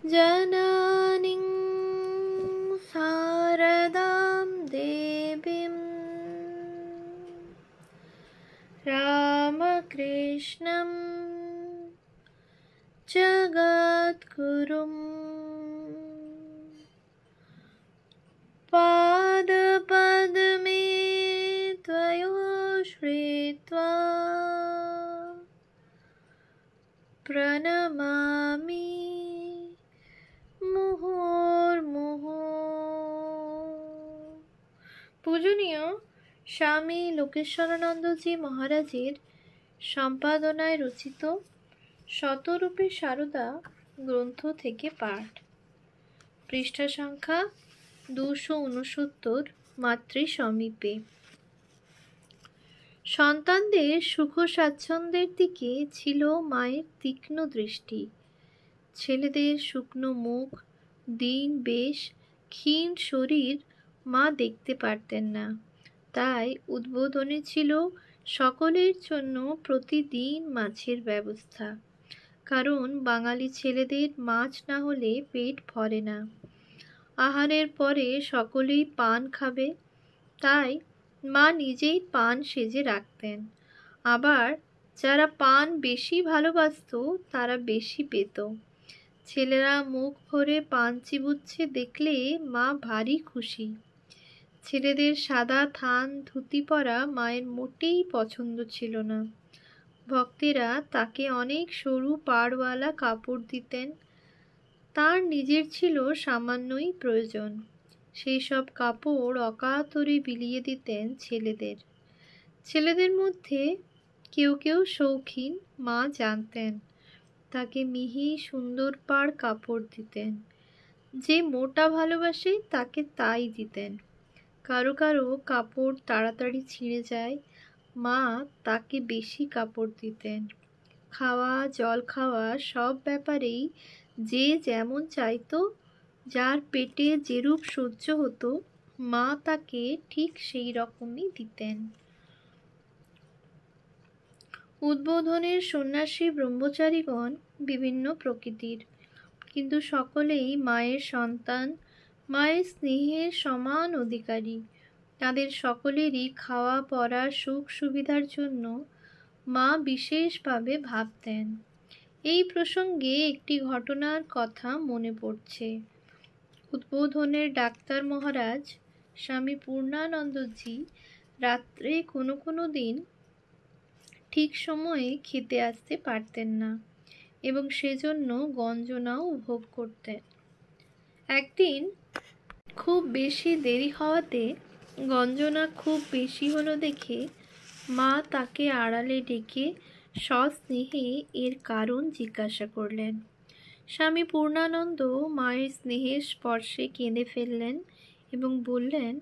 जननीं शारदां देवीं रामकृष्णं जगद्गुरुं पादपद्मे त्वयोश्रित्वा प्रणमामि মুহুর্মুহু। পূজনীয় স্বামী লোকেশ্বরানন্দজি মহারাজের সম্পাদনায় রচিত শতরূপে সারদা গ্রন্থ থেকে পাঠ, পৃষ্ঠা সংখ্যা 269। মাতৃ সমীপে। সন্তানদের সুখ স্বাচ্ছন্দ্যের দিকে ছিল মায়ের তীক্ষ্ণ দৃষ্টি। ছেলেদের শুকনো মুখ, দীন বেশ, ক্ষীণ শরীর মা দেখতে পারতেন না। তাই উদ্বোধনে ছিল সকলের জন্য প্রতিদিন মাছের ব্যবস্থা। কারণ বাঙালি ছেলেদের মাছ না হলে পেট ভরে না। আহারের পরে সকলেই পান খাবে, তাই মা নিজেই পান সেজে রাখতেন। আবার যারা পান বেশি ভালোবাসত তারা বেশি পেত। ছেলেরা মুখ ভরে পান চিবুচ্ছে দেখলে মা ভারী খুশি। ছেলেদের সাদা থান ধুতি পরা মায়ের মোটেই পছন্দ ছিল না। ভক্তেরা তাকে অনেক সরু পাড়ওয়ালা কাপড় দিতেন। তার নিজের ছিল সামান্যই প্রয়োজন। সেই সব কাপড় অকাতরে বিলিয়ে দিতেন ছেলেদের। ছেলেদের মধ্যে কেউ কেউ শৌখিন মা জানতেন, তাকে মিহি সুন্দর পাড় কাপড় দিতেন। যে মোটা ভালোবাসে তাকে তাই দিতেন। কারো কারো কাপড় তাড়াতাড়ি ছিঁড়ে যায়, মা তাকে বেশি কাপড় দিতেন। খাওয়া জল খাওয়া সব ব্যাপারেই যে যেমন চাইতো, যার পেটে যেরূপ সহ্য হতো মা তাকে ঠিক সেই রকমই দিতেন। উদ্বোধনের সন্ন্যাসী ব্রহ্মচারীগণ বিভিন্ন প্রকৃতির, কিন্তু সকলেই মায়ের সন্তান, মায়ের স্নেহের সমান অধিকারী। তাদের সকলেরই খাওয়া পরা সুখ সুবিধার জন্য মা বিশেষভাবে ভাবতেন। এই প্রসঙ্গে একটি ঘটনার কথা মনে পড়ছে। উদ্বোধনের ডাক্তার মহারাজ স্বামী পূর্ণানন্দজি রাত্রে কোনো কোনো দিন ঠিক সময়ে খেতে আসতে পারতেন না এবং সেজন্য গঞ্জনাও ভোগ করতেন। একদিন খুব বেশি দেরি হওয়াতে গঞ্জনা খুব বেশি হলো দেখে মা তাকে আড়ালে ডেকে সস্নেহে এর কারণ জিজ্ঞাসা করলেন। স্বামী পূর্ণানন্দ মায়ের স্নেহের স্পর্শে কেঁদে ফেললেন এবং বললেন,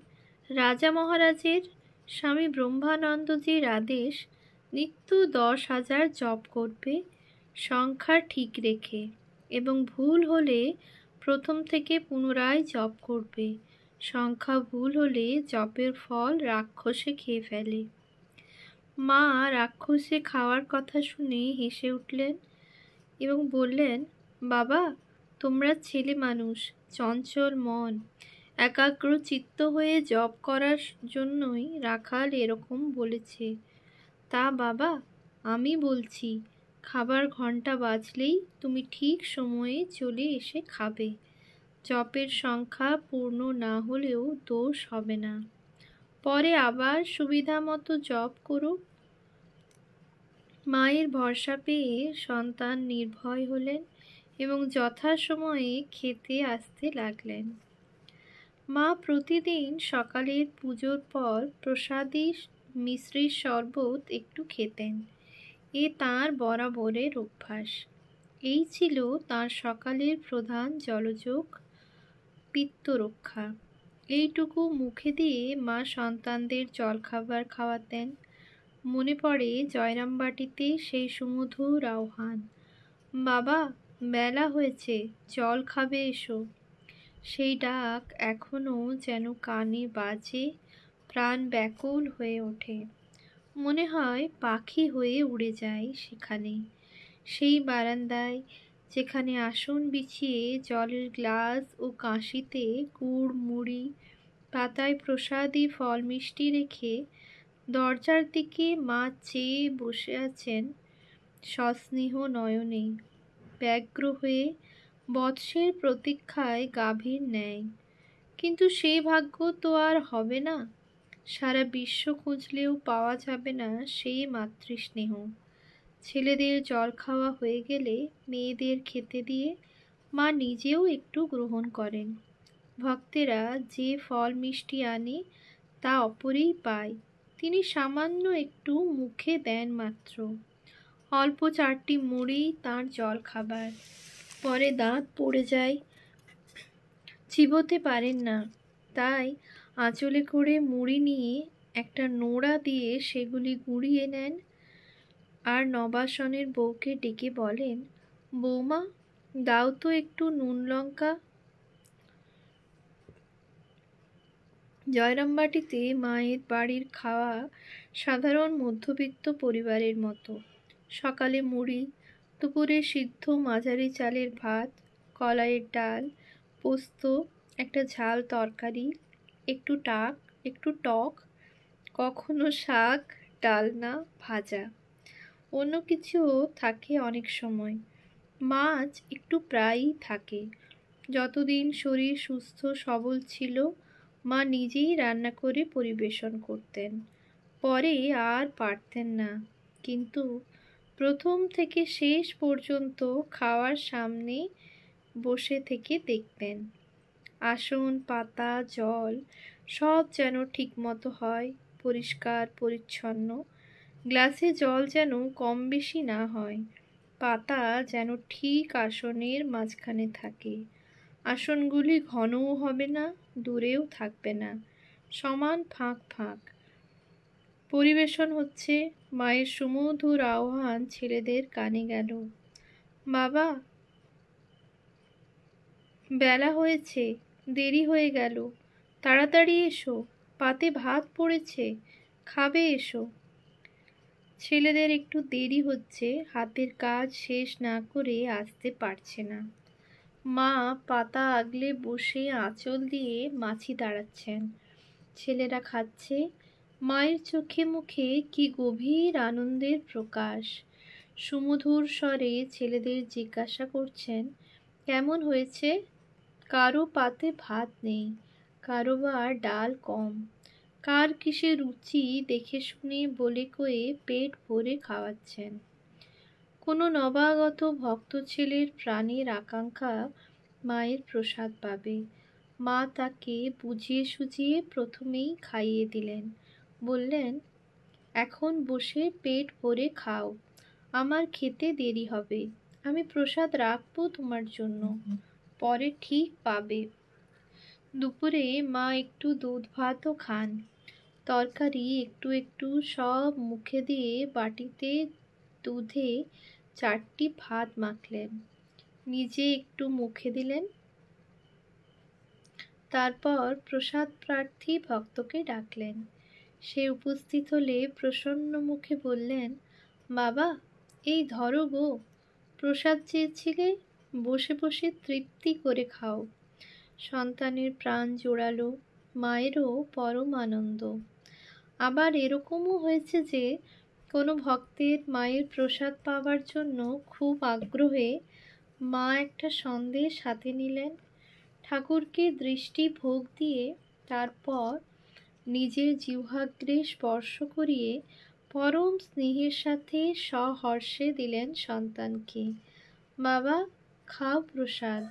রাজা মহারাজের স্বামী ব্রহ্মানন্দজির আদেশ নিত্য 10,000 জপ করবে, সংখ্যা ঠিক রেখে, এবং ভুল হলে প্রথম থেকে পুনরায় জপ করবে। সংখ্যা ভুল হলে জপের ফল রাক্ষসে খেয়ে ফেলে। মা রাক্ষসে খাওয়ার কথা শুনে হেসে উঠলেন এবং বললেন, বাবা, তোমরা ছেলে মানুষ, চঞ্চল মন, একাগ্র চিত্ত হয়ে জপ করার জন্যই রাখাল এরকম বলেছে। তা বাবা, আমি বলছি, খাবার ঘন্টা বাজলেই তুমি ঠিক সময়ে চলে এসে খাবে। জপের সংখ্যা পূর্ণ না হলেও দোষ হবে না। পরে আবার সুবিধা মতো জপ করো। মায়ের ভরসা পেয়ে সন্তান নির্ভয় হলেন এবং যথাসময়ে খেতে আসতে লাগলেন। মা প্রতিদিন সকালের পুজোর পর প্রসাদী মিশ্রির শরবত একটু খেতেন। এ তাঁর বরাবরের অভ্যাস। এই ছিল তাঁর সকালের প্রধান জলযোগ, পিত্তরক্ষা। এইটুকু মুখে দিয়ে মা সন্তানদের জলখাবার খাওয়াতেন। মনে পড়ে জয়রামবাটিতে সেই সুমধুর আহ্বান, বাবা, বেলা হয়েছে, জল খাবে এসো। সেই ডাক এখনো যেন কানে বাজে, প্রাণ ব্যাকুল হয়ে ওঠে। মনে হয় পাখি হয়ে উড়ে যায় সেখানে। সেই বারান্দায় যেখানে আসন বিছিয়ে জলের গ্লাস ও কাঁসিতে গুড় মুড়ি পাতায় প্রসাদী ফল মিষ্টি রেখে দরজার দিকে মা চেয়ে বসে আছেন সস্নেহ নয়নে, ব্যগ্র হয়ে বৎসের প্রতীক্ষায় গাভীর ন্যায়। কিন্তু সেই ভাগ্য তো আর হবে না, সারা বিশ্ব খুঁজলেও পাওয়া যাবে না সেই মাতৃস্নেহ। ছেলেদের জল খাওয়া হয়ে গেলে মেয়েদের খেতে দিয়ে মা নিজেও একটু গ্রহণ করেন। ভক্তেরা যে ফল মিষ্টি আনে তা অপরেই পায়, তিনি সামান্য একটু মুখে দেন মাত্র। অল্প 4টি মুড়ি তাঁর জল খাবার, পরে দাঁত পড়ে যায়, চিবোতে পারেন না। তাই আঁচলে করে মুড়ি নিয়ে একটা নোড়া দিয়ে সেগুলি গুঁড়িয়ে নেন, আর নবাসনের বউকে ডেকে বলেন, বৌমা দাও তো একটু নুন লঙ্কা। জয়রামবাটিতে মায়ের বাড়ির খাওয়া সাধারণ মধ্যবিত্ত পরিবারের মতো। সকালে মুড়ি, দুপুরে সিদ্ধ মাঝারি চালের ভাত, কলাইয়ের ডাল, পোস্ত, একটা ঝাল তরকারি, একটু টক, কখনো শাক, ডালনা, ভাজা। অন্য কিছুও থাকে অনেক সময়। মাছ একটু প্রায়ই থাকে। যতদিন শরীর সুস্থ সবল ছিল মা নিজেই রান্না করে পরিবেশন করতেন, পরে আর পারতেন না। কিন্তু প্রথম থেকে শেষ পর্যন্ত খাওয়ার সামনে বসে থেকে দেখতেন। আসন পাতা জল সব যেন ঠিকমতো হয়, পরিষ্কার পরিচ্ছন্ন। গ্লাসে জল যেন কম বেশি না হয়, পাতা যেন ঠিক আসনের মাঝখানে থাকে। আসনগুলি ঘনও হবে না, দূরেও থাকবে না, সমান ফাঁক ফাঁক। পরিবেশন হচ্ছে, মায়ের সুমধুর আহ্বান ছেলেদের কানে গেল, বাবা বেলা হয়েছে, দেরি হয়ে গেল, তাড়াতাড়ি এসো, পাতে ভাত পড়েছে, খাবে এসো। ছেলেদের একটু দেরি হচ্ছে, হাতের কাজ শেষ না করে আসতে পারছে না। মা পাতা আগলে বসে আঁচল দিয়ে মাছি তাড়াচ্ছেন। ছেলেরা খাচ্ছে, মায়ের চোখে মুখে কি গভীর আনন্দের প্রকাশ। সুমধুর স্বরে ছেলেদের জিজ্ঞাসা করছেন, কেমন হয়েছে? কারো পাতে ভাত নেই, কারো বা ডাল কম, কার কিসে রুচি দেখে শুনে বলে কয়ে পেট ভরে খাওয়াচ্ছেন। কোনো নবাগত ভক্ত ছেলের প্রাণের আকাঙ্ক্ষা মায়ের প্রসাদ পাবে। মা তাকে বুঝিয়ে সুঝিয়ে প্রথমেই খাইয়ে দিলেন, বললেন, এখন বসে পেট ভরে খাও, আমার খেতে দেরি হবে, আমি প্রসাদ রাখবো তোমার জন্য, পরে ঠিক পাবে। দুপুরে মা একটু দুধ ভাতও খান, তরকারি একটু একটু সব মুখে দিয়ে বাটিতে দুধে 4টি ভাত মাখলেন, নিজে একটু মুখে দিলেন। তারপর প্রসাদ প্রার্থী ভক্তকে ডাকলেন। সে উপস্থিত হলে প্রসন্ন মুখে বললেন, বাবা এই ধরো গো, প্রসাদ চেয়েছিলে, বসে বসে তৃপ্তি করে খাও। সন্তানের প্রাণ জোড়ালো, মায়েরও পরম আনন্দ। আবার এরকমও হয়েছে যে কোনো ভক্তের মায়ের প্রসাদ পাওয়ার জন্য খুব আগ্রহে মা একটা সন্দেশ হাতে নিলেন, ঠাকুরকে দৃষ্টি ভোগ দিয়ে তারপর নিজের জিহ্বাগ্রে স্পর্শ করিয়ে পরম স্নেহের সাথে সহর্ষে দিলেন সন্তানকে, বাবা খাও প্রসাদ।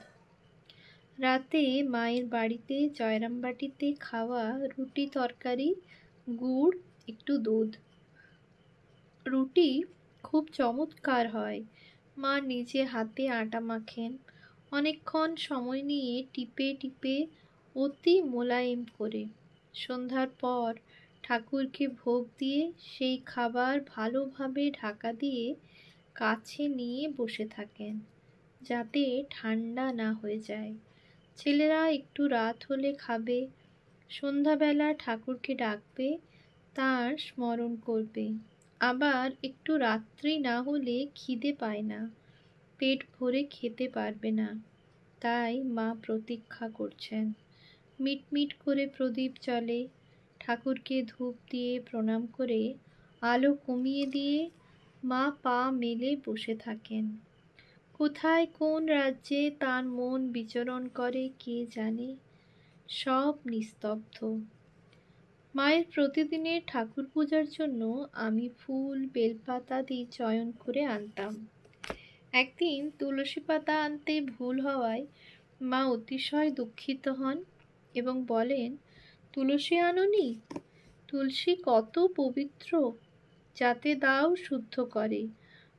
রাতে মায়ের বাড়িতে জয়রামবাটিতে খাওয়া রুটি তরকারি, গুড়, একটু দুধ। রুটি খুব চমৎকার হয়, মা নিজে হাতে আটা মাখেন, অনেকক্ষণ সময় নিয়ে টিপে টিপে অতি মোলায়েম করে। সন্ধ্যার পর ঠাকুরকে ভোগ দিয়ে সেই খাবার ভালোভাবে ঢাকা দিয়ে কাছে নিয়ে বসে থাকেন, যাতে ঠান্ডা না হয়ে যায়। ছেলেরা একটু রাত হলে খাবে, সন্ধ্যাবেলা ঠাকুরকে ডাকবে, তার স্মরণ করবে। আবার একটু রাত্রি না হলে খিদে পায় না, পেট ভরে খেতে পারবে না, তাই মা প্রতীক্ষা করছেন। মিটমিট করে প্রদীপ জ্বলে, ঠাকুরকে ধূপ দিয়ে প্রণাম করে আলো কমিয়ে দিয়ে মা পা মেলে বসে থাকেন। কোথায় কোন রাজ্যে তার মন বিচরণ করে কে জানে। সব নিস্তব্ধ। মায়ের প্রতিদিনের ঠাকুর পূজার জন্য আমি ফুল বেলপাতাদি চয়ন করে আনতাম। একদিন তুলসী পাতা আনতে ভুল হওয়ায় মা অতিশয় দুঃখিত হন এবং বলেন, তুলসী আনোনি? তুলসী কত পবিত্র, যাতে দাও শুদ্ধ করে।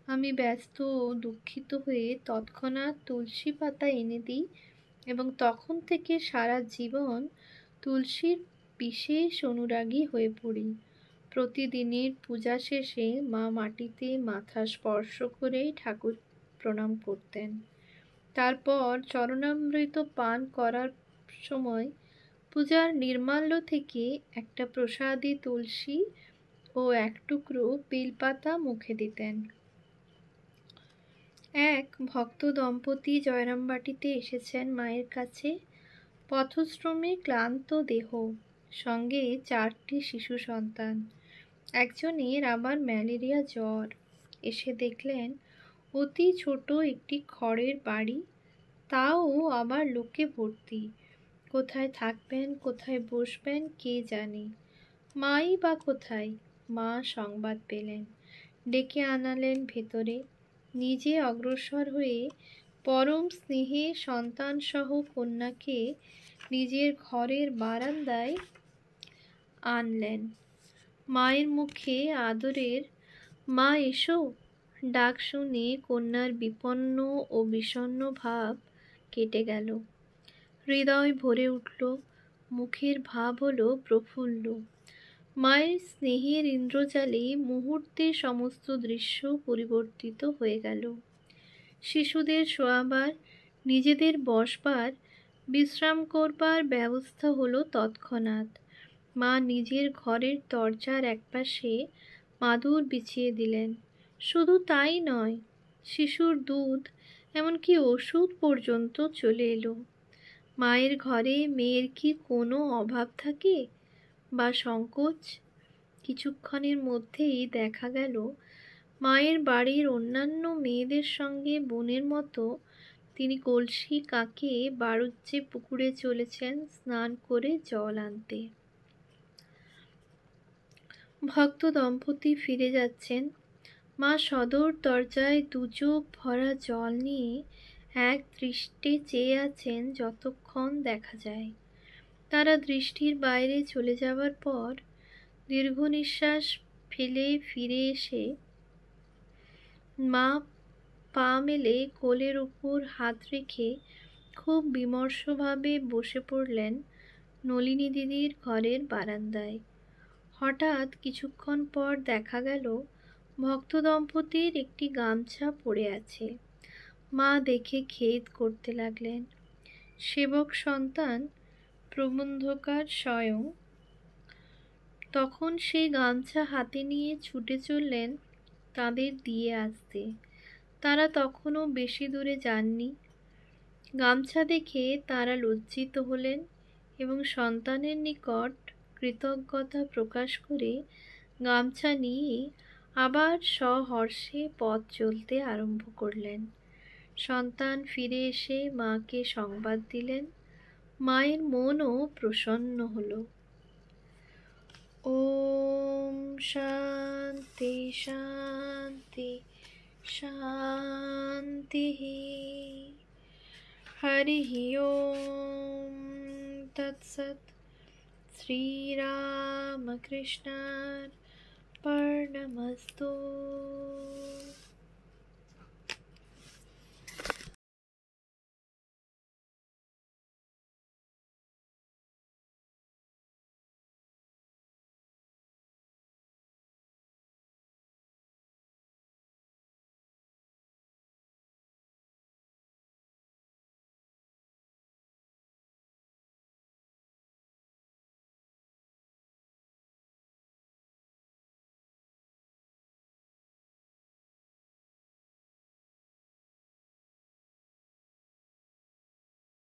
আমি ব্যস্ত ও দুঃখিত হয়ে তৎক্ষণাৎ তুলসী পাতা এনে দিই এবং তখন থেকে সারা জীবন তুলসীর বিশেষ অনুরাগী হয়ে পড়ি। প্রতিদিনের পূজা শেষে মা মাটিতে মাথা স্পর্শ করে ঠাকুর প্রণাম করতেন। তারপর চরণামৃত পান করার সময় পূজার নির্মাল্য থেকে একটা প্রসাদী তুলসী ও এক টুকরো বেলপাতা মুখে দিতেন। এক ভক্ত দম্পতি জয়রামবাটিতে এসেছেন মায়ের কাছে। পথশ্রমে ক্লান্ত দেহ, সঙ্গে 4টি শিশু সন্তান। একজনের আবার ম্যালেরিয়া জ্বর। এসে দেখলেন অতি ছোট একটি খড়ের বাড়ি, তাও আবার লোকে ভর্তি। কোথায় থাকবেন, কোথায় বসবেন কে জানে। মাই বা কোথায়? মা সংবাদ পেলেন, ডেকে আনালেন ভেতরে। নিজে অগ্রসর হয়ে পরম স্নেহে সন্তানসহ কন্যাকে নিজের ঘরের বারান্দায় আনলেন। মায়ের মুখে আদরের মা এসো ডাক শুনে কন্যার বিপন্ন ও বিষণ্ণ ভাব কেটে গেল। হৃদয় ভরে উঠল, মুখের ভাব হলো প্রফুল্ল। মায়ের স্নেহের ইন্দ্রজালে মুহূর্তে সমস্ত দৃশ্য পরিবর্তিত হয়ে গেল। শিশুদের শোয়াবার, নিজেদের বসবার, বিশ্রাম করবার ব্যবস্থা হলো তৎক্ষণাৎ। মা নিজের ঘরের দরজার একপাশে মাদুর বিছিয়ে দিলেন। শুধু তাই নয়, শিশুর দুধ এমনকি ওষুধ পর্যন্ত চলে এলো। মায়ের ঘরে মেয়ের কি কোনো অভাব থাকে বা সংকোচ? কিছুক্ষণের মধ্যেই দেখা গেল মায়ের বাড়ির অন্যান্য মেয়েদের সঙ্গে বোনের মতো তিনি কলসি কাঁখে বাড়ুজ্যে পুকুরে চলেছেন স্নান করে জল আনতে। ভক্ত দম্পতি ফিরে যাচ্ছেন। মা সদর দরজায় দুচোখ ভরা জল নিয়ে এক দৃষ্টে চেয়ে আছেন যতক্ষণ দেখা যায়। তারা দৃষ্টির বাইরে চলে যাবার পর দীর্ঘ নিঃশ্বাস ফেলে ফিরে এসে মা পা মেলে কোলের উপর হাত রেখে খুব বিমর্ষভাবে বসে পড়লেন নলিনী দিদির ঘরের বারান্দায়। হঠাৎ কিছুক্ষণ পর দেখা গেল ভক্ত দম্পতির একটি গামছা পড়ে আছে। মা দেখে খেদ করতে লাগলেন। সেবক সন্তান প্রবন্ধকার স্বয়ং তখন সেই গামছা হাতে নিয়ে ছুটে চললেন তাদের দিয়ে আসতে। তারা তখনও বেশি দূরে যাননি। গামছা দেখে তারা লজ্জিত হলেন এবং সন্তানের নিকট কৃতজ্ঞতা প্রকাশ করে গামছা নিয়ে আবার সহর্ষে পথ চলতে আরম্ভ করলেন। সন্তান ফিরে এসে মাকে সংবাদ দিলেন। মায়ের মনও প্রসন্ন হল। ওম শান্তি শান্তি শান্তি। হরি ওম তৎসৎ। শ্রীরামকৃষ্ণার্পণমস্তু।